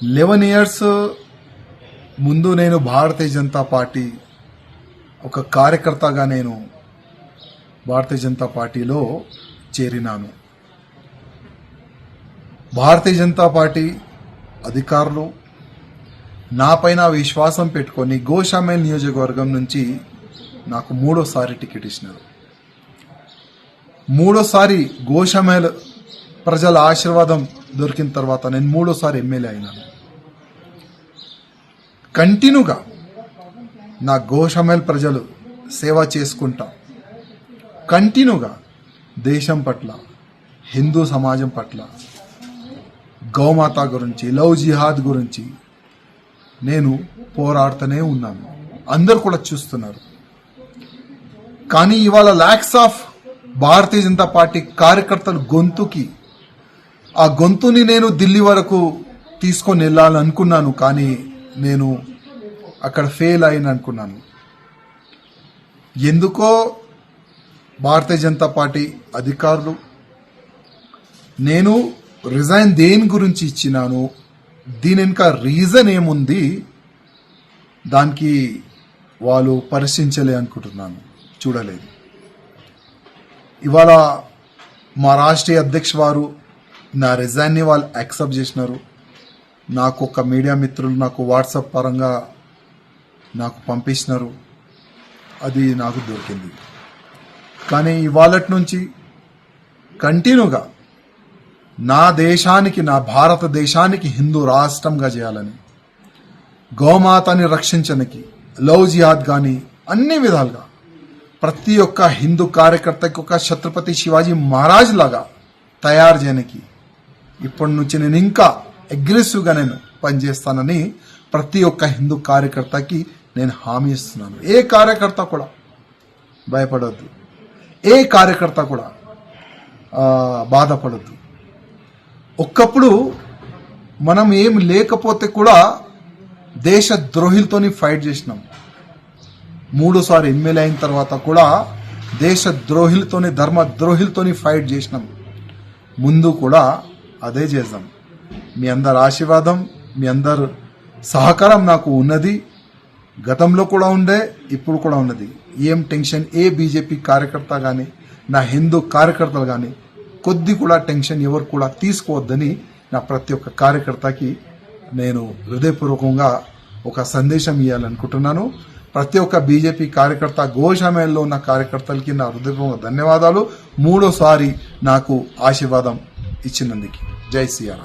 11 years ముందు నేను Bharatiya Janata party ఒక కార్యకర్తగా నేను భారతీయ జనతా పార్టీలో చేరినాను. భారతీయ జనతా పార్టీ అధికారులు నాపైన విశ్వాసం పెట్టుకొని గోషామేల్ నియోజకవర్గం నుంచి నాకు మూడోసారి టికెట్ ఇచ్చినారు. మూడోసారి గోషామేల్ ప్రజల ఆశీర్వాదం దొరికిన తర్వాత నేను మూడోసారి ఎమ్మెల్యే అయినాను. కంటిన్యూగా నా గోషామేల్ ప్రజలు సేవ చేసుకుంటా కంటిన్యూగా దేశం పట్ల, హిందూ సమాజం పట్ల, గౌమాత గురించి, లవ్ జిహాద్ గురించి నేను పోరాడుతూనే ఉన్నాను. అందరు కూడా చూస్తున్నారు. కానీ ఇవాళ లాక్స్ ఆఫ్ భారతీయ జనతా పార్టీ కార్యకర్తల గొంతుకి, ఆ గొంతుని నేను ఢిల్లీ వరకు తీసుకొని వెళ్ళాలనుకున్నాను. కానీ నేను అక్కడ ఫెయిల్ అయిన అనుకున్నాను. ఎందుకో భారతీయ జనతా పార్టీ అధికారులు నేను రిజైన్ దేని గురించి ఇచ్చినాను, దీని వెనుక రీజన్ ఏముంది, దానికి వాళ్ళు పరిశీలించలే అనుకుంటున్నాను, చూడలేదు. ఇవాళ మా రాష్ట్రీయ అధ్యక్ష వారు నా రిజైన్ని వాళ్ళు యాక్సెప్ట్ చేసినారు. నాకు ఒక మీడియా మిత్రులు నాకు వాట్సాప్ పరంగా నాకు పంపించినారు, అది నాకు దొరికింది. కానీ ఇవాళటి నుంచి కంటిన్యూగా నా దేశానికి, నా భారతదేశానికి హిందూ రాష్ట్రంగా చేయాలని, గోమాతని రక్షించడానికి, లవ్ జిహాద్ కానీ అన్ని విధాలుగా ప్రతి ఒక్క హిందూ కార్యకర్తకి ఒక ఛత్రపతి శివాజీ మహారాజ్ లాగా తయారు చేయడానికి ఇప్పటి నుంచి నేను ఇంకా అగ్రెసివ్గా నేను పనిచేస్తానని ప్రతి ఒక్క హిందూ కార్యకర్తకి నేను హామీ ఇస్తున్నాను. ఏ కార్యకర్త కూడా భయపడొద్దు, ఏ కార్యకర్త కూడా బాధపడద్దు. ఒక్కప్పుడు మనం ఏం లేకపోతే కూడా దేశ ద్రోహులతోని ఫైట్ చేసినాం. మూడోసారి ఎమ్మెల్యే అయిన తర్వాత కూడా దేశ ద్రోహులతోని, ధర్మ ద్రోహులతోని ఫైట్ చేసినాం. ముందు కూడా అదే చేద్దాం. మీ అందరి ఆశీర్వాదం, మీ అందరు సహకారం నాకు ఉన్నది. గతంలో కూడా ఉండే, ఇప్పుడు కూడా ఉన్నది. ఏం టెన్షన్ ఏ బీజేపీ కార్యకర్త కానీ, నా హిందూ కార్యకర్తలు కానీ కొద్ది కూడా టెన్షన్ ఎవరు కూడా తీసుకోవద్దని నా ప్రతి ఒక్క కార్యకర్తకి నేను హృదయపూర్వకంగా ఒక సందేశం ఇవ్వాలనుకుంటున్నాను. ప్రతి ఒక్క బీజేపీ కార్యకర్త, గోషామేల్లో ఉన్న కార్యకర్తలకి నా హృదయపూర్వక ధన్యవాదాలు. మూడోసారి నాకు ఆశీర్వాదం ఇచ్చినందుకు. జై శ్రీరామ్.